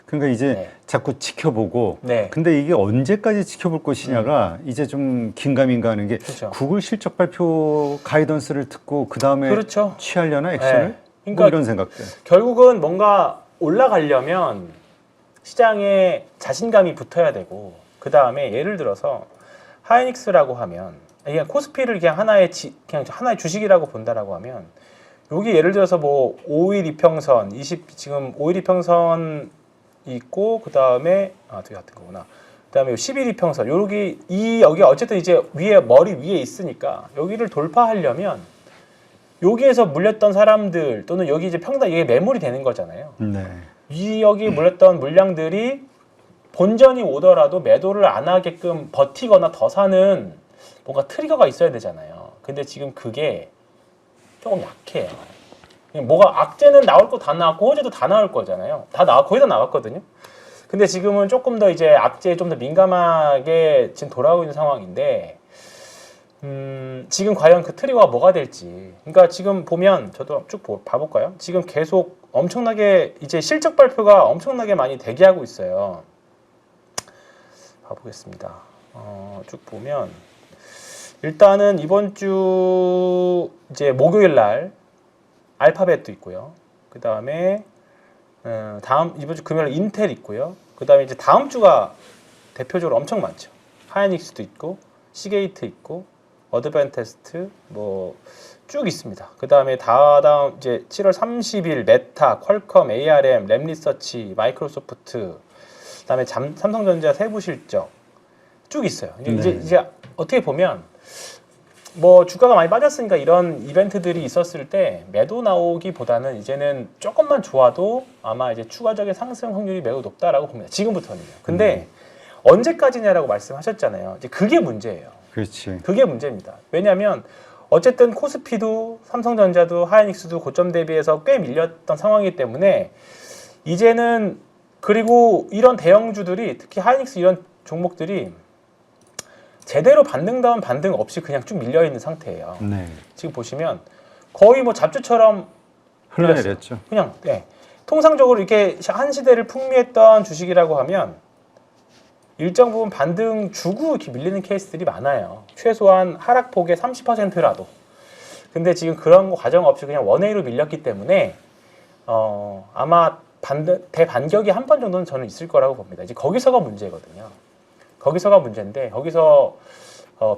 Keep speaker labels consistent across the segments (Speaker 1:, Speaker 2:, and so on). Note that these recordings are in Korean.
Speaker 1: 그러니까 이제
Speaker 2: 네.
Speaker 1: 자꾸 지켜보고
Speaker 2: 네.
Speaker 1: 근데 이게 언제까지 지켜볼 것이냐가 이제 좀 긴가민가 하는 게
Speaker 2: 그렇죠.
Speaker 1: 구글 실적 발표 가이던스를 듣고 그 다음에
Speaker 2: 그렇죠.
Speaker 1: 취하려나 액션을?
Speaker 2: 네. 그러니까
Speaker 1: 뭐 이런 생각들.
Speaker 2: 결국은 뭔가 올라가려면 시장에 자신감이 붙어야 되고 그 다음에 예를 들어서 하이닉스라고 하면 그냥 코스피를 그냥 그냥 하나의 주식이라고 본다라고 하면 여기 예를 들어서 뭐 5일 이평선, 지금 5일 이평선 있고 그 다음에 되게 같은 거구나. 그 다음에 10일 이평선 여기 어쨌든 이제 머리 위에 있으니까 여기를 돌파하려면 여기에서 물렸던 사람들 또는 여기 이제 이게 매물이 되는 거잖아요.
Speaker 1: 네.
Speaker 2: 여기 물렸던 물량들이 본전이 오더라도 매도를 안 하게끔 버티거나 더 사는 뭔가 트리거가 있어야 되잖아요. 근데 지금 그게 조금 약해요. 뭐가 악재는 나올 거 다 나왔고 호재도 다 나올 거잖아요. 거의 다 나왔거든요. 근데 지금은 조금 더 이제 악재에 좀 더 민감하게 지금 돌아오고 있는 상황인데 지금 과연 그 트리거가 뭐가 될지. 그러니까 지금 보면 저도 쭉 봐볼까요? 지금 계속 엄청나게 이제 실적 발표가 엄청나게 많이 대기하고 있어요. 봐보겠습니다. 쭉 보면 일단은 이번 주 이제 목요일 날 알파벳도 있고요. 그 다음에 이번 주 금요일 인텔 있고요. 그 다음에 이제 다음 주가 대표적으로 엄청 많죠. 하이닉스도 있고 시게이트 있고 어드밴테스트 뭐 쭉 있습니다. 그 다음에 다음 이제 7월 30일 메타, 퀄컴, ARM, 램리서치, 마이크로소프트, 그 다음에 삼성전자 세부 실적 쭉 있어요. 이제 어떻게 보면 뭐 주가가 많이 빠졌으니까 이런 이벤트들이 있었을 때 매도 나오기보다는 이제는 조금만 좋아도 아마 이제 추가적인 상승 확률이 매우 높다라고 봅니다. 지금부터는요. 근데 언제까지냐라고 말씀하셨잖아요. 이제 그게 문제예요.
Speaker 1: 그렇지.
Speaker 2: 그게 문제입니다. 왜냐하면 어쨌든 코스피도 삼성전자도 하이닉스도 고점 대비해서 꽤 밀렸던 상황이기 때문에 이제는 그리고 이런 대형주들이 특히 하이닉스 이런 종목들이 제대로 반등다운 반등 없이 그냥 쭉 밀려있는 상태예요.
Speaker 1: 네.
Speaker 2: 지금 보시면 거의 뭐 잡주처럼
Speaker 1: 흘러내렸죠.
Speaker 2: 그냥 통상적으로 이렇게 한 시대를 풍미했던 주식이라고 하면 일정 부분 반등 주고 이렇게 밀리는 케이스들이 많아요. 최소한 하락폭의 30%라도. 근데 지금 그런 과정 없이 그냥 원웨이로 밀렸기 때문에 아마 대반격이 한 번 정도는 저는 있을 거라고 봅니다. 이제 거기서가 문제거든요. 거기서가 문제인데 거기서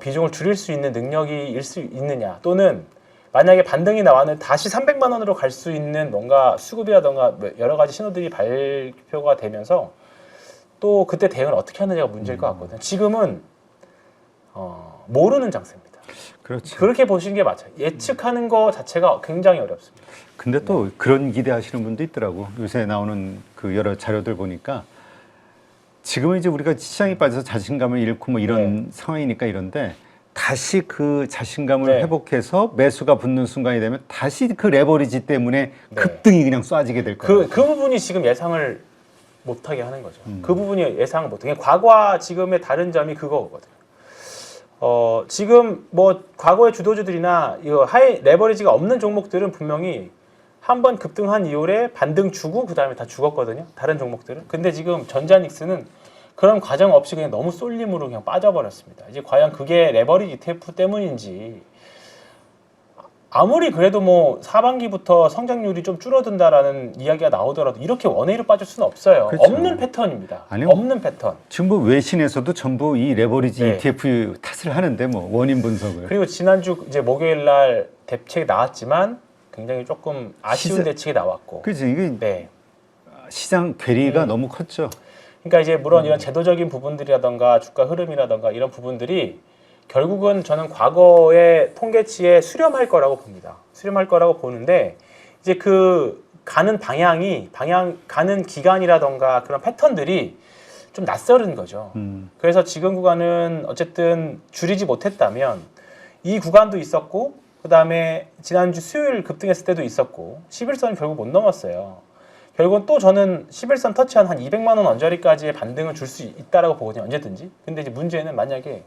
Speaker 2: 비중을 줄일 수 있는 능력이 있느냐 또는 만약에 반등이 나왔는데 다시 300만 원으로 갈 수 있는 뭔가 수급이라던가 여러 가지 신호들이 발표가 되면서 또 그때 대응을 어떻게 하느냐가 문제일 것 같거든요. 지금은 모르는 장세입니다.
Speaker 1: 그렇죠.
Speaker 2: 그렇게 보시는 게 맞아요. 예측하는 거 자체가 굉장히 어렵습니다.
Speaker 1: 근데 또 그런 기대하시는 분도 있더라고. 요새 나오는 그 여러 자료들 보니까 지금은 이제 우리가 시장에 빠져서 자신감을 잃고 뭐 이런 상황이니까 이런데 다시 그 자신감을 회복해서 매수가 붙는 순간이 되면 다시 그 레버리지 때문에 급등이 그냥 쏴지게 될 거예요.
Speaker 2: 그 부분이 지금 예상을 못하게 하는 거죠. 그 부분이 예상을 못하게. 과거와 지금의 다른 점이 그거거든요. 지금 뭐 과거의 주도주들이나 이거 레버리지가 없는 종목들은 분명히 한번 급등한 이후에 반등 주고 그 다음에 다 죽었거든요. 다른 종목들은. 근데 지금 전자닉스는 그런 과정 없이 그냥 너무 쏠림으로 그냥 빠져버렸습니다. 이제 과연 그게 레버리지 ETF 때문인지 아무리 그래도 뭐 하반기부터 성장률이 좀 줄어든다라는 이야기가 나오더라도 이렇게 원웨이로 빠질 수는 없어요.
Speaker 1: 그렇죠.
Speaker 2: 없는 패턴입니다.
Speaker 1: 아니요.
Speaker 2: 없는 패턴.
Speaker 1: 지금 뭐 외신에서도 전부 이 레버리지 ETF 탓을 하는데 뭐 원인 분석을.
Speaker 2: 그리고 지난주 이제 목요일 날 대책이 나왔지만 굉장히 조금 아쉬운 대책이 나왔고.
Speaker 1: 그렇지. 이게 시장 괴리가 너무 컸죠.
Speaker 2: 그러니까 이제 물론 이런 제도적인 부분들이라던가 주가 흐름이라던가 이런 부분들이 결국은 저는 과거의 통계치에 수렴할 거라고 봅니다. 수렴할 거라고 보는데 이제 그 가는 가는 기간이라던가 그런 패턴들이 좀 낯설은 거죠. 그래서 지금 구간은 어쨌든 줄이지 못했다면 이 구간도 있었고 그 다음에 지난주 수요일 급등했을 때도 있었고 11선은 결국 못 넘었어요. 결국은 또 저는 11선 터치한 한 200만 원 언저리까지의 반등을 줄 수 있다라고 보거든요. 언제든지. 근데 이제 문제는 만약에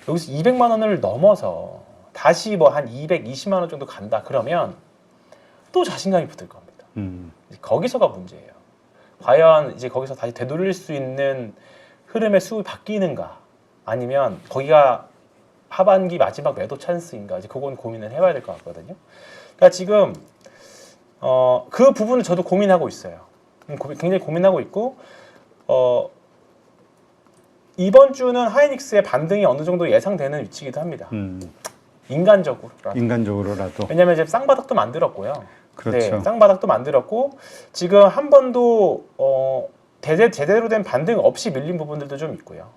Speaker 2: 여기서 200만 원을 넘어서 다시 뭐 한 220만 원 정도 간다 그러면 또 자신감이 붙을 겁니다. 거기서가 문제예요. 과연 이제 거기서 다시 되돌릴 수 있는 흐름의 수급이 바뀌는가, 아니면 거기가 하반기 마지막 매도 찬스인가, 이제 그건 고민을 해봐야 될 것 같거든요. 그러니까 지금 그 부분을 저도 고민하고 있어요. 굉장히 고민하고 있고, 이번 주는 하이닉스의 반등이 어느 정도 예상되는 위치이기도 합니다.
Speaker 1: 인간적으로라도.
Speaker 2: 왜냐하면 이제 쌍바닥도 만들었고요.
Speaker 1: 그렇죠.
Speaker 2: 네, 쌍바닥도 만들었고, 지금 한 번도 제대로 된 반등 없이 밀린 부분들도 좀 있고요.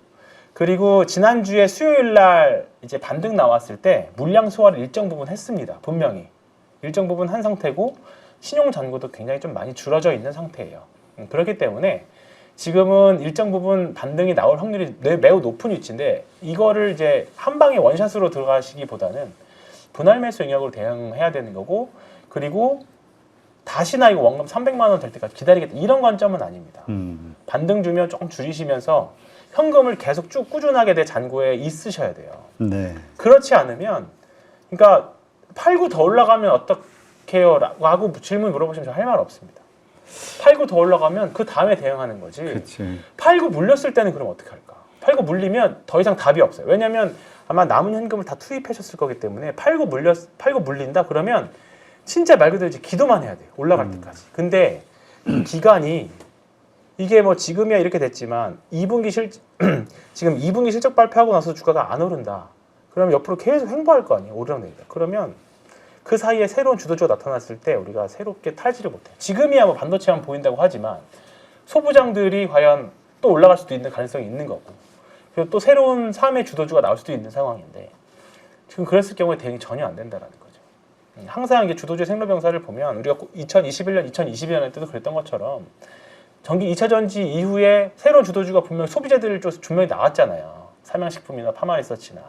Speaker 2: 그리고 지난주에 수요일 날 이제 반등 나왔을 때 물량 소화를 일정 부분 했습니다. 분명히 일정 부분 한 상태고, 신용 잔고도 굉장히 좀 많이 줄어져 있는 상태예요. 그렇기 때문에 지금은 일정 부분 반등이 나올 확률이 매우 높은 위치인데, 이거를 이제 한 방에 원샷으로 들어가시기보다는 분할 매수 영역으로 대응해야 되는 거고, 그리고 다시나 이거 원금 300만 원 될 때까지 기다리겠다, 이런 관점은 아닙니다. 반등 주면 조금 줄이시면서 현금을 계속 쭉 꾸준하게 내 잔고에 있으셔야 돼요.
Speaker 1: 네.
Speaker 2: 그렇지 않으면, 그러니까 팔고 더 올라가면 어떡해요? 라고 질문 물어보시면 저 할 말 없습니다. 팔고 더 올라가면 그 다음에 대응하는 거지.
Speaker 1: 그치.
Speaker 2: 팔고 물렸을 때는 그럼 어떻게 할까? 팔고 물리면 더 이상 답이 없어요. 왜냐하면 아마 남은 현금을 다 투입하셨을 거기 때문에 팔고 물린다 그러면 진짜 말 그대로 이제 기도만 해야 돼요. 올라갈 때까지. 근데 기간이, 이게 뭐 지금이야 이렇게 됐지만 2분기 지금 2분기 실적 발표하고 나서 주가가 안 오른다. 그러면 옆으로 계속 횡보할 거 아니에요. 오르락내리락. 그러면 그 사이에 새로운 주도주가 나타났을 때 우리가 새롭게 탈지를 못해요. 지금이야 뭐 반도체만 보인다고 하지만 소부장들이 과연 또 올라갈 수도 있는 가능성이 있는 거고, 그리고 또 새로운 3의 주도주가 나올 수도 있는 상황인데, 지금 그랬을 경우에 대응이 전혀 안 된다는 거죠. 항상 이게 주도주의 생로병사를 보면 우리가 2021년, 2022년 때도 그랬던 것처럼 전기 2차 전지 이후에 새로운 주도주가 분명히 소비재들을 좀 분명히 나왔잖아요. 삼양식품이나 파마리서치나.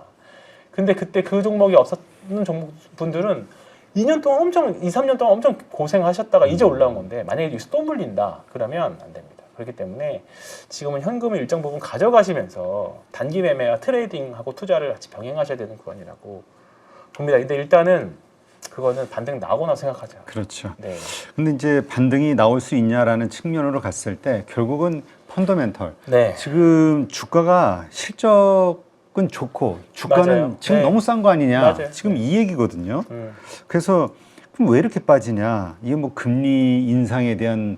Speaker 2: 근데 그때 그 종목이 없었는 분들은 2년 동안 2, 3년 동안 엄청 고생하셨다가 이제 올라온 건데, 만약에 여기서 또 물린다 그러면 안 됩니다. 그렇기 때문에 지금은 현금을 일정 부분 가져가시면서 단기 매매와 트레이딩하고 투자를 같이 병행하셔야 되는 구간이라고 봅니다. 근데 일단은 그거는 반등 나오거나 생각하자.
Speaker 1: 그렇죠.
Speaker 2: 네.
Speaker 1: 근데 이제 반등이 나올 수 있냐라는 측면으로 갔을 때 결국은 펀더멘털.
Speaker 2: 네.
Speaker 1: 지금 주가가 실적은 좋고 주가는
Speaker 2: 맞아요.
Speaker 1: 지금
Speaker 2: 네.
Speaker 1: 너무 싼 거 아니냐.
Speaker 2: 맞아요.
Speaker 1: 지금
Speaker 2: 네.
Speaker 1: 이 얘기거든요. 그래서 그럼 왜 이렇게 빠지냐? 이게 뭐 금리 인상에 대한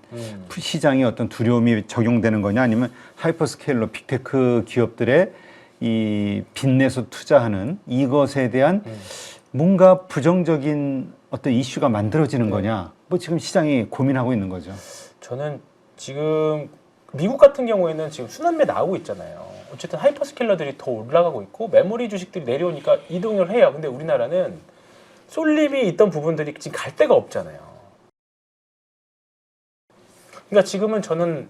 Speaker 1: 시장의 어떤 두려움이 적용되는 거냐? 아니면 하이퍼스케일러 빅테크 기업들의 이 빚내서 투자하는 이것에 대한 뭔가 부정적인 어떤 이슈가 만들어지는 거냐? 뭐 지금 시장이 고민하고 있는 거죠.
Speaker 2: 저는 지금 미국 같은 경우에는 지금 순환매 나오고 있잖아요. 어쨌든 하이퍼스케일러들이 더 올라가고 있고 메모리 주식들이 내려오니까 이동을 해요. 근데 우리나라는 쏠림이 있던 부분들이 지금 갈 데가 없잖아요. 그러니까 지금은 저는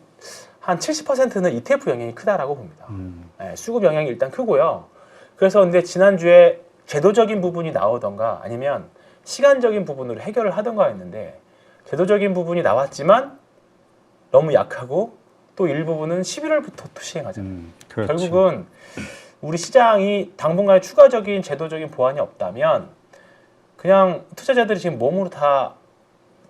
Speaker 2: 한 70%는 ETF 영향이 크다라고 봅니다. 네, 수급 영향이 일단 크고요. 그래서 근데 지난주에 제도적인 부분이 나오던가 아니면 시간적인 부분으로 해결을 하던가 했는데, 제도적인 부분이 나왔지만 너무 약하고 또 일부분은 11월부터 또 시행하잖아요.
Speaker 1: 그렇죠.
Speaker 2: 결국은 우리 시장이 당분간에 추가적인 제도적인 보완이 없다면 그냥 투자자들이 지금 몸으로 다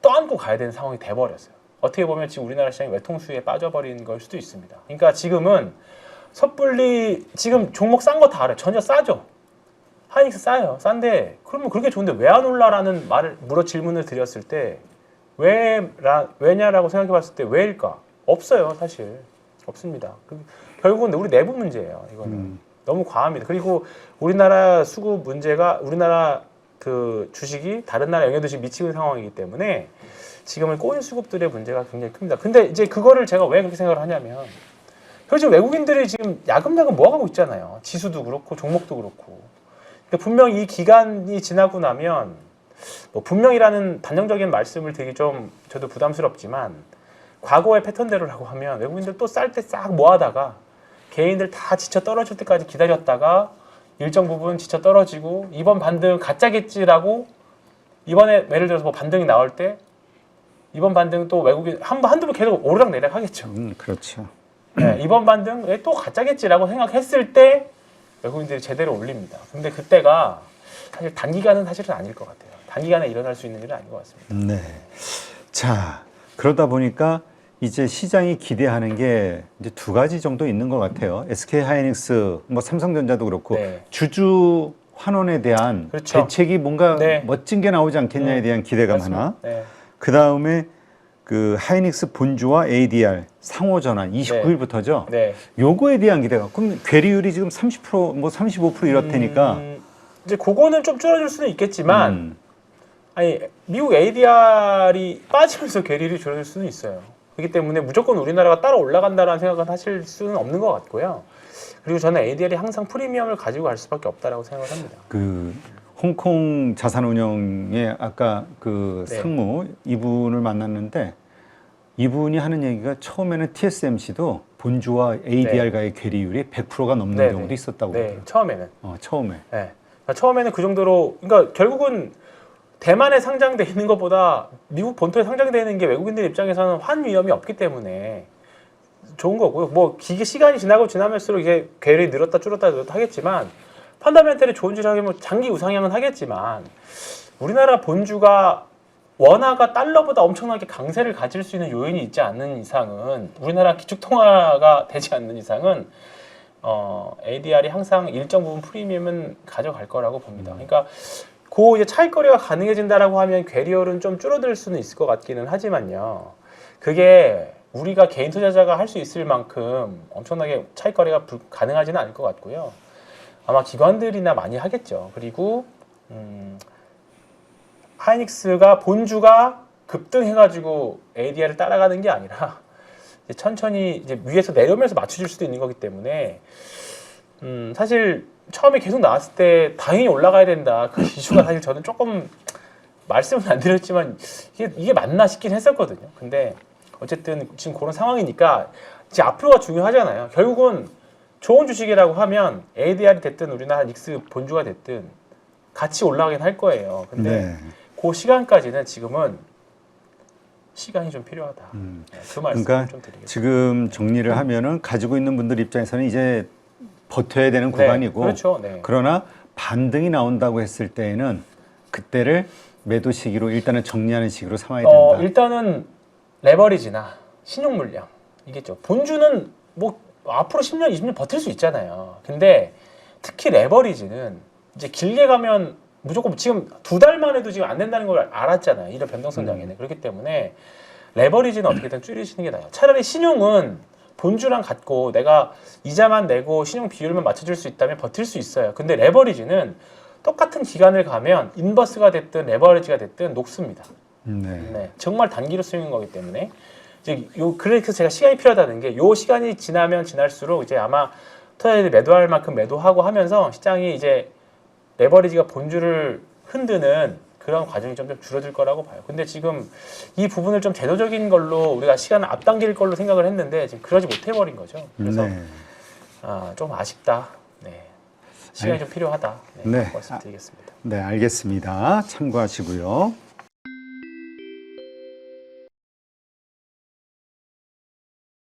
Speaker 2: 떠안고 가야 되는 상황이 돼버렸어요. 어떻게 보면 지금 우리나라 시장이 외통수에 빠져버린 걸 수도 있습니다. 그러니까 지금은 섣불리 지금 종목 싼 거 다 알아요. 전혀 싸죠. 하이닉스 싸요. 싼데 그러면 그렇게 좋은데 왜 안 올라라는 질문을 드렸을 때 왜냐라고 생각해 봤을 때 왜일까? 없어요. 사실 없습니다. 결국은 우리 내부 문제예요. 이거는 너무 과합니다. 그리고 우리나라 수급 문제가 우리나라 그 주식이 다른 나라 영향도 지금 미치는 상황이기 때문에 지금은 꼬인 수급들의 문제가 굉장히 큽니다. 근데 이제 그거를 제가 왜 그렇게 생각을 하냐면, 요즘 외국인들이 지금 야금야금 모아가고 있잖아요. 지수도 그렇고 종목도 그렇고. 그러니까 분명 이 기간이 지나고 나면 뭐 분명이라는 단정적인 말씀을 드리기 좀 저도 부담스럽지만, 과거의 패턴대로라고 하면 외국인들 또 쌀 때 싹 모아다가 개인들 다 지쳐 떨어질 때까지 기다렸다가 일정 부분 지쳐 떨어지고 이번 반등 가짜겠지라고, 이번에 예를 들어서 뭐 반등이 나올 때 이번 반등 또 외국인 한두 번 계속 오르락내리락 하겠죠.
Speaker 1: 그렇죠.
Speaker 2: 네, 이번 반등 또 가짜겠지라고 생각했을 때 외국인들이 제대로 올립니다. 근데 그때가 사실 단기간은 사실은 아닐 것 같아요. 단기간에 일어날 수 있는 일은 아닌 것 같습니다.
Speaker 1: 네. 자, 그러다 보니까 이제 시장이 기대하는 게 이제 두 가지 정도 있는 것 같아요. SK 하이닉스, 뭐 삼성전자도 그렇고
Speaker 2: 네.
Speaker 1: 주주 환원에 대한
Speaker 2: 그렇죠.
Speaker 1: 대책이 뭔가
Speaker 2: 네.
Speaker 1: 멋진 게 나오지 않겠냐에 대한 기대감
Speaker 2: 맞습니다.
Speaker 1: 하나.
Speaker 2: 네.
Speaker 1: 그 다음에 그 하이닉스 본주와 ADR 상호 전환 29일부터죠.
Speaker 2: 네.
Speaker 1: 요거에 대한 기대가. 그럼 괴리율이 지금 30%, 뭐 35% 이렇다니까.
Speaker 2: 이제 그거는 좀 줄어들 수는 있겠지만
Speaker 1: 음.
Speaker 2: 아니 미국 ADR이 빠지면서 괴리율이 줄어들 수는 있어요. 그렇기 때문에 무조건 우리나라가 따로 올라간다라는 생각은 하실 수는 없는 것 같고요. 그리고 저는 ADR이 항상 프리미엄을 가지고 갈 수밖에 없다라고 생각을 합니다.
Speaker 1: 그 홍콩 자산운용의 아까 그
Speaker 2: 네.
Speaker 1: 상무 이분을 만났는데 이분이 하는 얘기가 처음에는 TSMC도 본주와 ADR과의 괴리율이 100%가 넘는
Speaker 2: 네,
Speaker 1: 경우도
Speaker 2: 네.
Speaker 1: 있었다고
Speaker 2: 네,
Speaker 1: 그러더라고요.
Speaker 2: 처음에는.
Speaker 1: 처음에.
Speaker 2: 네. 그러니까 처음에는 그 정도로, 그러니까 결국은 대만에 상장돼 있는 것보다 미국 본토에 상장돼 있는 게 외국인들 입장에서는 환 위험이 없기 때문에 좋은 거고요. 뭐 기계 시간이 지나면서록 이게 괴리율이 늘었다 줄었다 하겠지만 펀더멘털이 좋은 줄 하면 장기 우상향은 하겠지만 우리나라 본주가 원화가 달러보다 엄청나게 강세를 가질 수 있는 요인이 있지 않는 이상은 우리나라 기축통화가 되지 않는 이상은 ADR이 항상 일정 부분 프리미엄은 가져갈 거라고 봅니다. 그러니까 그 이제 차익거래가 가능해진다라고 하면 괴리율은 좀 줄어들 수는 있을 것 같기는 하지만요. 그게 우리가 개인 투자자가 할 수 있을 만큼 엄청나게 차익거래가 가능하지는 않을 것 같고요. 아마 기관들이나 많이 하겠죠. 그리고 하이닉스가 본주가 급등해가지고 ADR을 따라가는 게 아니라 이제 천천히 이제 위에서 내려오면서 맞춰줄 수도 있는 거기 때문에 사실 처음에 계속 나왔을 때 당연히 올라가야 된다 그 이슈가 사실 저는 조금 말씀은 안 드렸지만 이게 맞나 싶긴 했었거든요. 근데 어쨌든 지금 그런 상황이니까 이제 앞으로가 중요하잖아요. 결국은 좋은 주식이라고 하면 ADR이 됐든 우리나라 닉스 본주가 됐든 같이 올라가긴 할 거예요. 근데
Speaker 1: 네.
Speaker 2: 그 시간까지는 지금은 시간이 좀 필요하다. 네, 그 말씀
Speaker 1: 그러니까
Speaker 2: 좀 드리겠습니다.
Speaker 1: 지금 정리를 하면은 가지고 있는 분들 입장에서는 이제 버텨야 되는 구간이고,
Speaker 2: 그렇죠. 네.
Speaker 1: 그러나 반등이 나온다고 했을 때에는 그때를 매도 시기로 일단은 정리하는 시기로 삼아야 된다.
Speaker 2: 일단은 레버리지나 신용 물량 이겠죠. 본주는 뭐 앞으로 10년, 20년 버틸 수 있잖아요. 근데 특히 레버리지는 이제 길게 가면 무조건 지금 2달만 해도 지금 안 된다는 걸 알았잖아요. 이런 변동성 장애는. 그렇기 때문에 레버리지는 어떻게든 줄이시는 게 나아요. 차라리 신용은 본주랑 같고 내가 이자만 내고 신용 비율만 맞춰줄 수 있다면 버틸 수 있어요. 근데 레버리지는 똑같은 기간을 가면 인버스가 됐든 레버리지가 됐든 녹습니다. 네, 정말 단기로 쓰이는 거기 때문에 이제 그래서 제가 시간이 필요하다는 게 요 시간이 지나면 지날수록 이제 아마 투자자들이 매도할 만큼 매도하고 하면서 시장이 이제 레버리지가 본주를 흔드는 그런 과정이 좀 줄어들 거라고 봐요. 근데 지금 이 부분을 좀 제도적인 걸로 우리가 시간을 앞당길 걸로 생각을 했는데 지금 그러지 못해버린 거죠. 그래서 좀 아쉽다. 네. 시간이 좀 필요하다. 네, 말씀드리겠습니다.
Speaker 1: 네, 알겠습니다. 참고하시고요.